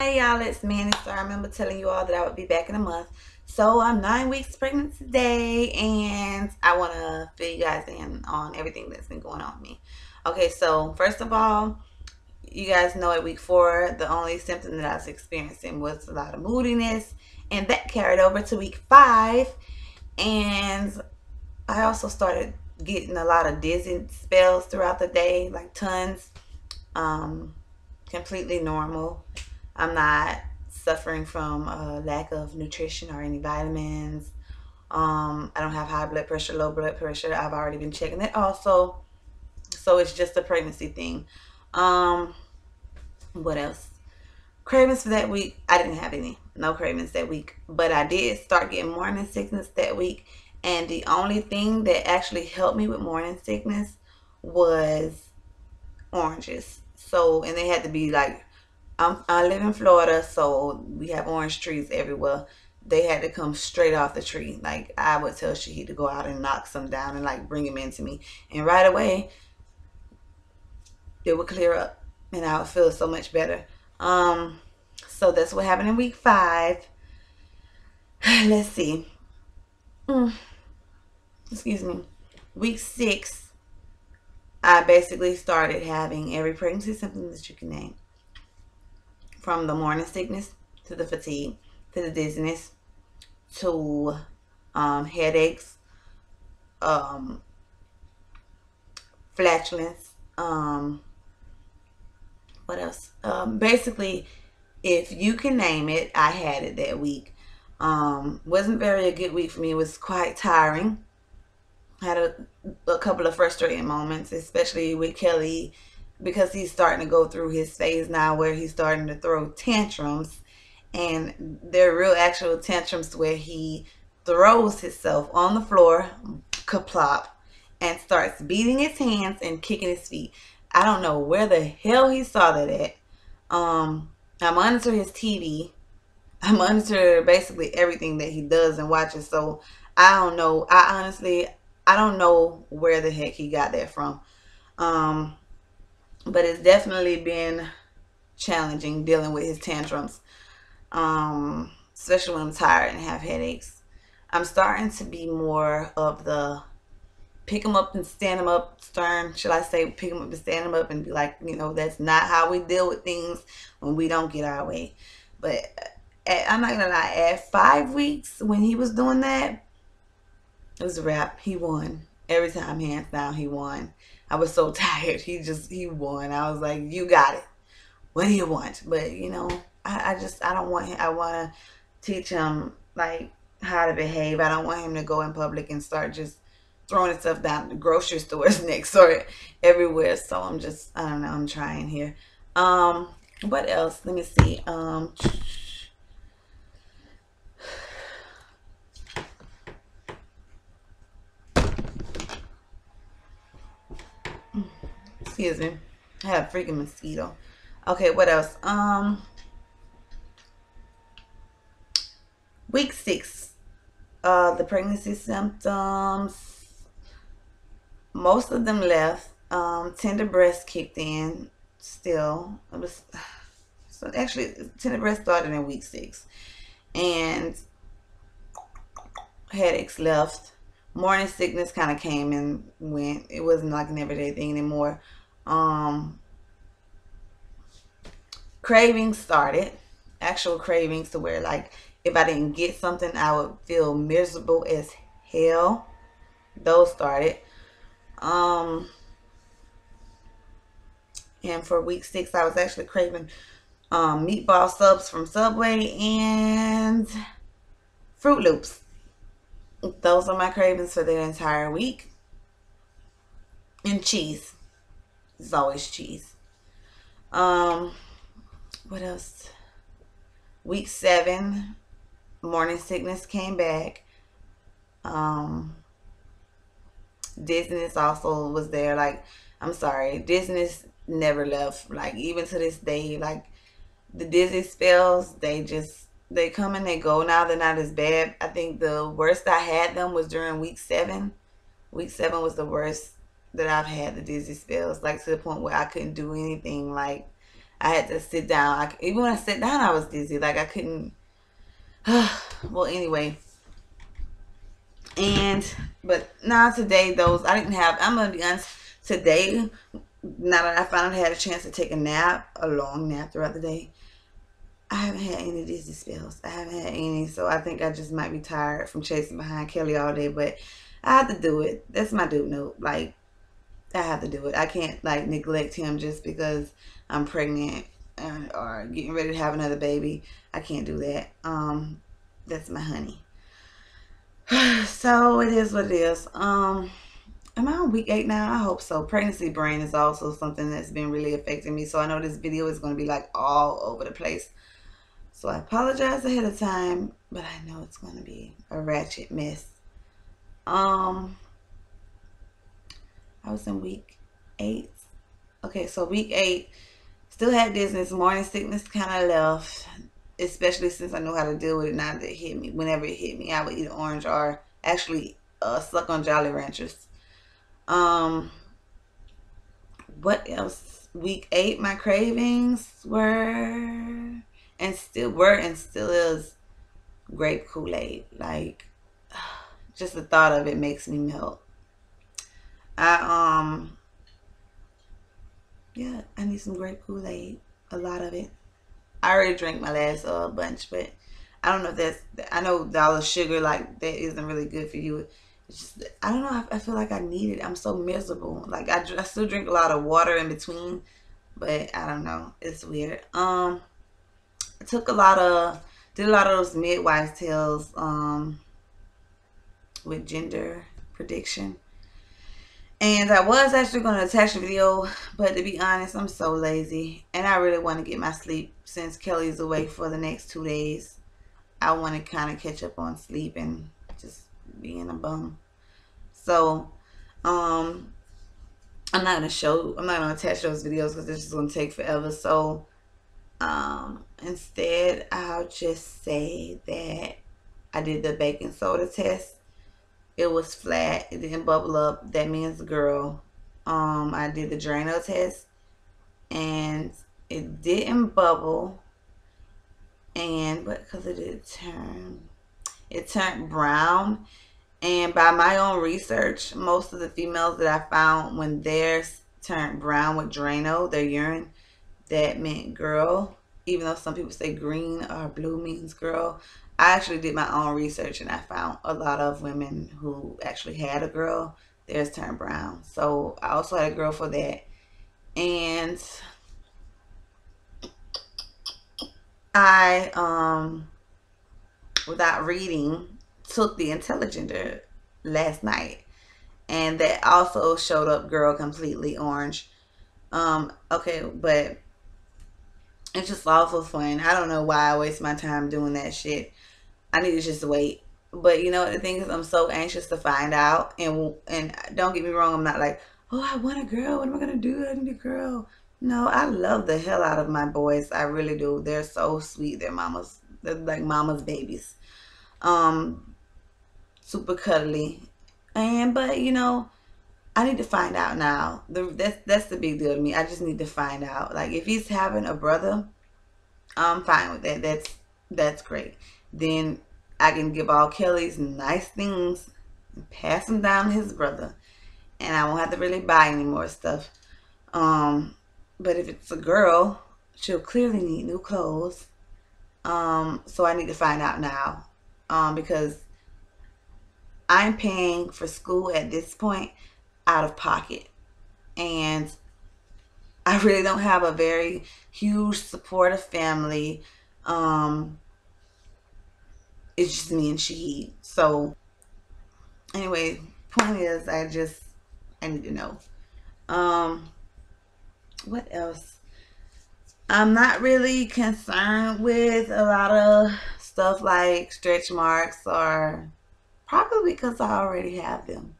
Hey y'all, it's Manny. So I remember telling you all that I would be back in a month. So I'm 9 weeks pregnant today, and I want to fill you guys in on everything that's been going on with me. Okay, so first of all, you guys know at week 4, the only symptom that I was experiencing was a lot of moodiness, and that carried over to week 5. And I also started getting a lot of dizzy spells throughout the day, like tons. Um, Completely normal. I'm not suffering from a lack of nutrition or any vitamins. I don't have high blood pressure, low blood pressure. I've already been checking that also. So it's just a pregnancy thing. Um, what else? Cravings for that week, I didn't have any. No cravings that week. But I did start getting morning sickness that week. And the only thing that actually helped me with morning sickness was oranges. So, and they had to be like, I live in Florida, so we have orange trees everywhere. They had to come straight off the tree. Like, I would tell Shahid to go out and knock some down and like bring them into me. And right away, it would clear up and I would feel so much better. So that's what happened in week 5. Let's see. Excuse me. Week 6, I basically started having every pregnancy symptom that you can name. From the morning sickness to the fatigue to the dizziness to headaches, flatulence, what else? Basically, if you can name it, I had it that week. Wasn't very a good week for me. It was quite tiring. Had a couple of frustrating moments, especially with Kelly, because he's starting to go through his phase now where he's starting to throw tantrums, and they're real actual tantrums where he throws himself on the floor, kaplop, and starts beating his hands and kicking his feet. I don't know where the hell he saw that at. I monitor his TV. I monitor basically everything that he does and watches. So I don't know. I don't know where the heck he got that from. But it's definitely been challenging dealing with his tantrums. Especially when I'm tired and have headaches. I'm starting to be more of the pick them up and stand them up stern. Should I say pick them up and stand them up and be like, that's not how we deal with things when we don't get our way. But I'm not going to lie, at 5 weeks when he was doing that, it was a wrap. He won. Every time, hands down, he won. I was so tired. He won. I was like, you got it. What do you want? But, I don't want him. I want to teach him, like, how to behave. I don't want him to go in public and start just throwing stuff down the grocery stores next or everywhere. So I don't know. I'm trying here. What else? Let me see. Excuse me. I have a freaking mosquito. Okay, what else? Week 6. The pregnancy symptoms, most of them left. Tender breast kicked in still. It was so actually tender breast started in week 6. And headaches left. Morning sickness kind of came and went. It wasn't like an everyday thing anymore. Cravings started. Actual cravings to where, like, if I didn't get something, I would feel miserable as hell. Those started. And for week 6, I was actually craving meatball subs from Subway and Fruit Loops. Those are my cravings for the entire week. And cheese. It's always cheese. What else? Week 7, morning sickness came back. Dizziness also was there. Like, I'm sorry, dizziness never left. Like, even to this day, like, the dizzy spells, they come and they go. Now they're not as bad. I think the worst I had them was during week 7. Week 7 was the worst that I've had the dizzy spells, like to the point where I couldn't do anything. Like, I had to sit down. Even when I sat down, I was dizzy. Like I couldn't. Well, anyway. But now today, those I didn't have. I'm gonna be honest. Today, now that I finally had a chance to take a nap, a long nap throughout the day, I haven't had any dizzy spells. I haven't had any, so I think I just might be tired from chasing behind Kelly all day. But I have to do it. That's my dude note. Like I have to do it. I can't like neglect him just because I'm pregnant or getting ready to have another baby. I can't do that. That's my honey. So it is what it is. Am I on week 8 now? I hope so. Pregnancy brain is also something that's been really affecting me. So I know this video is going to be like all over the place. So I apologize ahead of time, but I know it's going to be a ratchet mess. I was in week 8. Okay, so week 8, still had dizziness. Morning sickness kind of left, especially since I know how to deal with it now that it hit me. Whenever it hit me, I would eat an orange or actually suck on Jolly Ranchers. What else? Week 8, my cravings were and still is grape Kool-Aid. Like just the thought of it makes me melt. Yeah, I need some grape Kool-Aid. A lot of it. I already drank my last bunch, but I don't know if that's. I know all the sugar like that isn't really good for you. It's just I don't know. I feel like I need it. I'm so miserable. Like I still drink a lot of water in between, but I don't know. It's weird. I took did a lot of those midwife tales with gender prediction. And I was actually going to attach a video, but to be honest, I'm so lazy. And I really want to get my sleep since Kelly's away for the next 2 days. I want to kind of catch up on sleep and just being a bum. So, I'm not going to attach those videos because this is going to take forever. So, instead, I'll just say that I did the baking soda test. It was flat. It didn't bubble up. That means girl. I did the Drano test and it didn't bubble. And because it turned brown. And by my own research, most of the females that I found when theirs turned brown with Drano, their urine, that meant girl. Even though some people say green or blue means girl. I actually did my own research and I found a lot of women who actually had a girl, theirs turned brown. So I also had a girl for that. And I, without reading, took the Intelligender last night. And that also showed up girl completely orange. Okay, but it's just awful fun. I don't know why I waste my time doing that shit. I need to just wait. But you know what the thing is, I'm so anxious to find out. And don't get me wrong, I'm not like, oh, I want a girl. What am I gonna do? I need a girl. No, I love the hell out of my boys. I really do. They're so sweet. They're like mama's babies. Super cuddly. But you know, I need to find out now. That's the big deal to me. I just need to find out. Like if he's having a brother, I'm fine with that. That's great. Then I can give all Kelly's nice things and pass them down to his brother. And I won't have to really buy any more stuff. But if it's a girl, she'll clearly need new clothes. So I need to find out now. Because I'm paying for school at this point out of pocket. And I really don't have a very huge supportive family. It's just me and she. So anyway, point is I need to know. What else? I'm not really concerned with a lot of stuff like stretch marks, or probably because I already have them.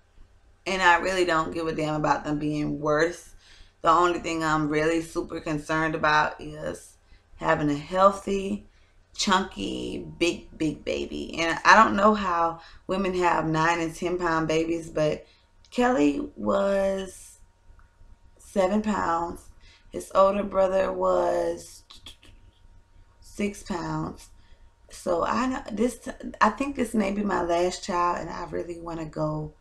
And I really don't give a damn about them being worse. The only thing I'm really super concerned about is having a healthy, chunky, big baby. And I don't know how women have 9 and 10 pound babies, but Kelly was 7 pounds. His older brother was 6 pounds. So I know this. I think this may be my last child, and I really want to go.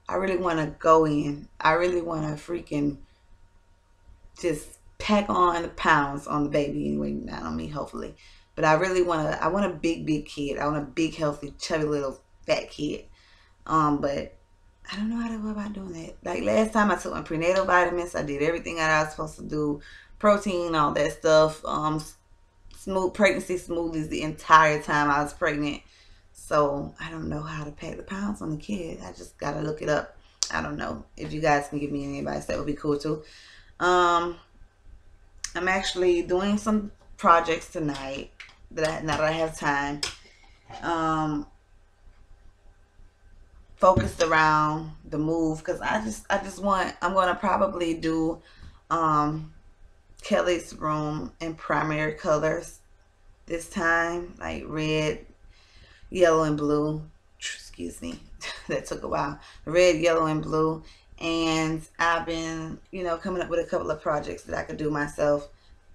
I really want to go in. I really want to freaking just pack on the pounds on the baby. Anyway, not on me, hopefully. But I really want to. I want a big kid. I want a big, healthy, chubby little fat kid. But I don't know how to go about doing that. Like last time, I took my prenatal vitamins. I did everything that I was supposed to do, protein, all that stuff. Smooth pregnancy smoothies the entire time I was pregnant. So I don't know how to pack the pounds on the kid. I just gotta look it up. I don't know. If you guys can give me any advice, that would be cool too. I'm actually doing some projects tonight now that I have time. Focused around the move because I'm gonna probably do Kelly's room in primary colors this time, like red, yellow, and blue. Excuse me, that took a while. Red, yellow, and blue. And I've been, coming up with a couple of projects that I could do myself.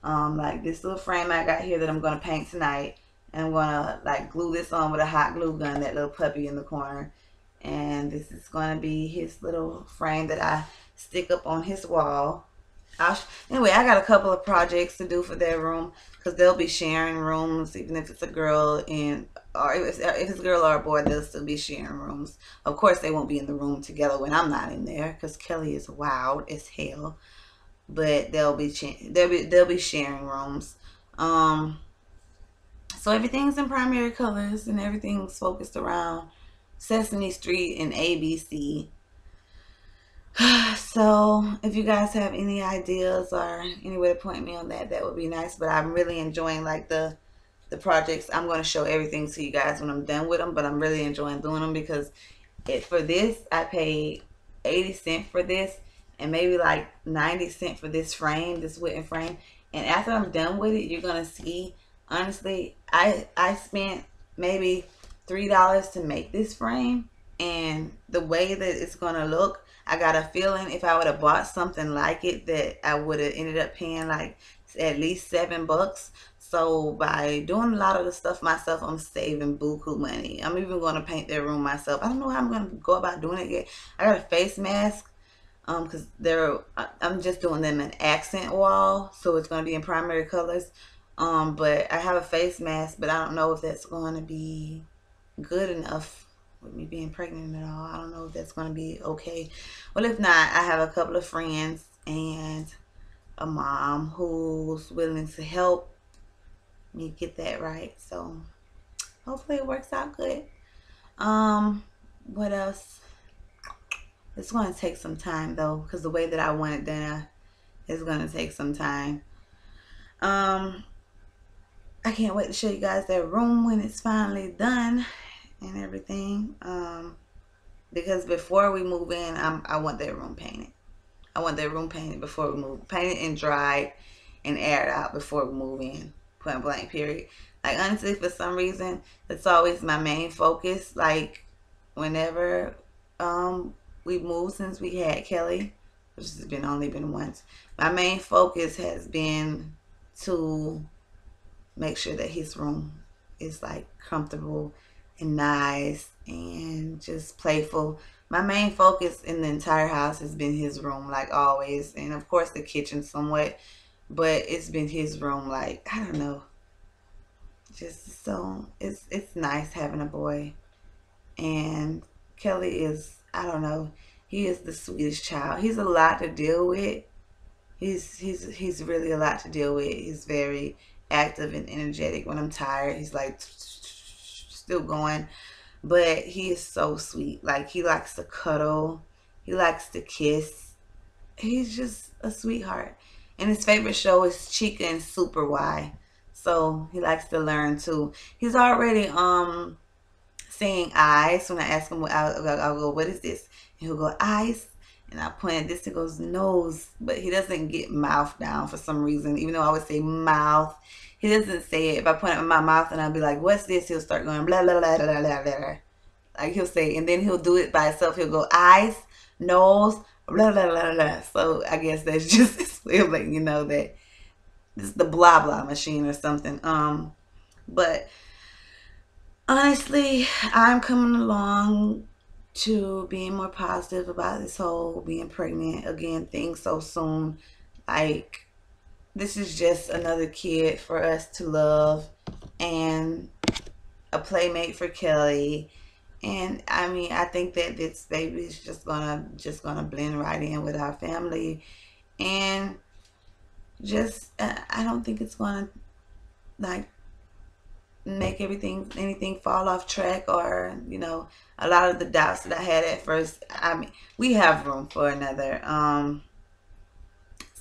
Like this little frame I got here that I'm gonna paint tonight, and I'm gonna like glue this on with a hot glue gun. That little puppy in the corner, and this is gonna be his little frame that I stick up on his wall. Anyway, I got a couple of projects to do for their room because they'll be sharing rooms, even if it's a girl or if it's a girl or a boy, they'll still be sharing rooms. Of course, they won't be in the room together when I'm not in there because Kelly is wild as hell. But they'll be sharing rooms. So everything's in primary colors and everything's focused around Sesame Street and ABC. So if you guys have any ideas or any way to point me on that, that would be nice. But I'm really enjoying like the projects. I'm going to show everything to you guys when I'm done with them, but I'm really enjoying doing them because for this I paid 80 cents for this and maybe like 90 cents for this frame, this wooden frame. And after I'm done with it, you're going to see, honestly, I spent maybe $3 to make this frame, and the way that it's going to look, I got a feeling if I would have bought something like it that I would have ended up paying like at least $7. So by doing a lot of the stuff myself, I'm saving buku money. I'm even going to paint their room myself. I don't know how I'm going to go about doing it yet. I got a face mask because I'm just doing them in accent wall, so it's going to be in primary colors. But I have a face mask, but I don't know if that's going to be good enough with me being pregnant and all. I don't know if that's going to be okay. Well, if not, I have a couple of friends and a mom who's willing to help me get that right. So hopefully it works out good. What else? It's going to take some time though, because the way that I want it done is going to take some time. I can't wait to show you guys that room when it's finally done and everything, because before we move in, I want that room painted. I want that room painted before we move, painted and dried and aired out before we move in, point blank period. Like honestly, for some reason, that's always my main focus. Like whenever we've moved since we had Kelly, which has only been once, my main focus has been to make sure that his room is like comfortable and nice and just playful. My main focus in the entire house has been his room, like always, and of course the kitchen somewhat, but it's been his room. Like I don't know, just so it's nice having a boy. And Kelly is, I don't know, he is the sweetest child. He's a lot to deal with. He's really a lot to deal with. He's very active and energetic. When I'm tired, he's like still going, but he is so sweet. Like he likes to cuddle, he likes to kiss. He's just a sweetheart. And his favorite show is Chica and Super Y, so he likes to learn too. He's already saying eyes. When I ask him, I'll go, what is this? And he'll go, eyes. And I point at this, he goes, nose. But he doesn't get mouth down for some reason, even though I always say mouth. He doesn't say it. If I point at my mouth and I'll be like, what's this? He'll start going, blah, blah, blah, blah, blah, blah. Like he'll say, and then he'll do it by himself. He'll go, eyes, nose, blah blah blah blah. So I guess that's just his way of letting you know that it's the blah blah machine or something. But honestly, I'm coming along to being more positive about this whole being pregnant again thing so soon. Like, this is just another kid for us to love and a playmate for Kelly. And I mean, I think that this baby is just gonna blend right in with our family, and just I don't think it's gonna like make anything fall off track, or a lot of the doubts that I had at first. I mean, we have room for another,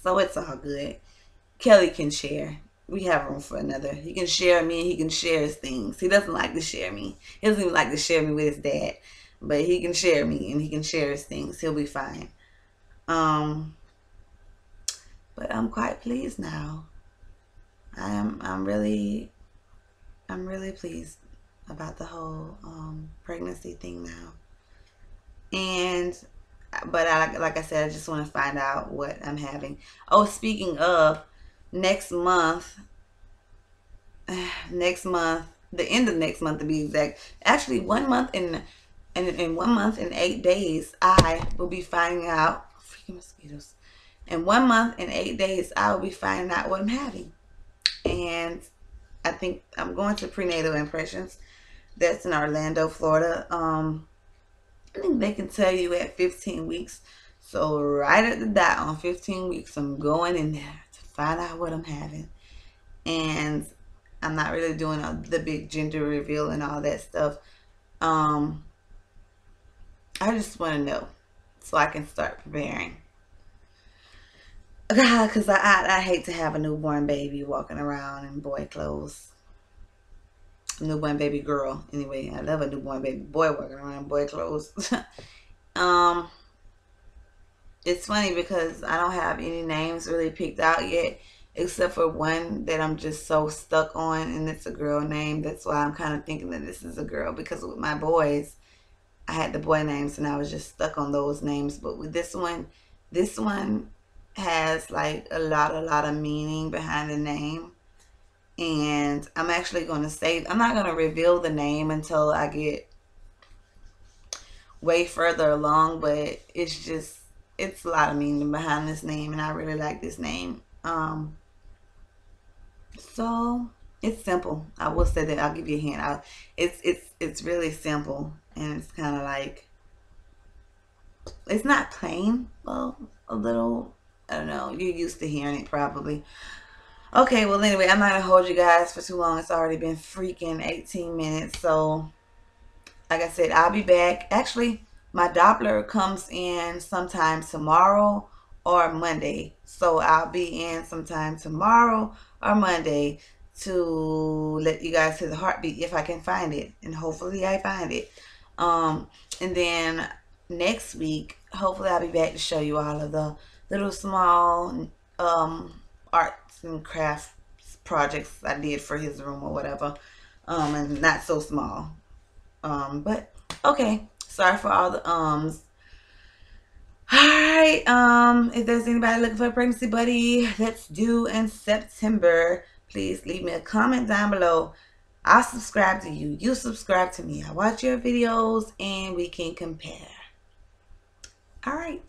so it's all good. Kelly can share. We have room for another. He can share me, and he can share his things. He doesn't like to share me. He doesn't even like to share me with his dad, but he can share me, and he can share his things. He'll be fine. um but I'm quite pleased now. I'm really pleased about the whole pregnancy thing now. And but like I said, I just want to find out what I'm having. Oh, speaking of, next month, next month, the end of next month to be exact. Actually, 1 month in 1 month and 8 days, I will be finding out. Freaking mosquitoes. In 1 month and 8 days, I will be finding out what I'm having. And I think I'm going to Prenatal Impressions. That's in Orlando, Florida. I think they can tell you at 15 weeks. So right at the dot on 15 weeks, I'm going in there to find out what I'm having. And I'm not really doing the big gender reveal and all that stuff. I just want to know so I can start preparing. God, because I hate to have a newborn baby walking around in boy clothes. Newborn baby girl. Anyway, I love a newborn baby boy walking around in boy clothes. It's funny because I don't have any names really picked out yet, except for one that I'm just so stuck on, and it's a girl name. That's why I'm kind of thinking that this is a girl, because with my boys, I had the boy names and I was just stuck on those names. But with this one has like a lot of meaning behind the name. And I'm actually going to say, I'm not going to reveal the name until I get way further along, but it's a lot of meaning behind this name, and I really like this name. So it's simple. I will say that. I'll give you a hint. It's really simple, and it's kind of like, it's not plain. Well, a little, I don't know. You're used to hearing it probably. Okay, well, anyway, I'm not going to hold you guys for too long. It's already been freaking 18 minutes. So, like I said, I'll be back. Actually, my Doppler comes in sometime tomorrow or Monday. So, I'll be in sometime tomorrow or Monday to let you guys hear the heartbeat if I can find it. And hopefully I find it. And then next week, hopefully I'll be back to show you all of the little small arts and crafts projects I did for his room or whatever, and not so small, but okay, sorry for all the ums. All right, if there's anybody looking for a pregnancy buddy that's due in September, please leave me a comment down below. I'll subscribe to you, you subscribe to me, I watch your videos, and we can compare. All right.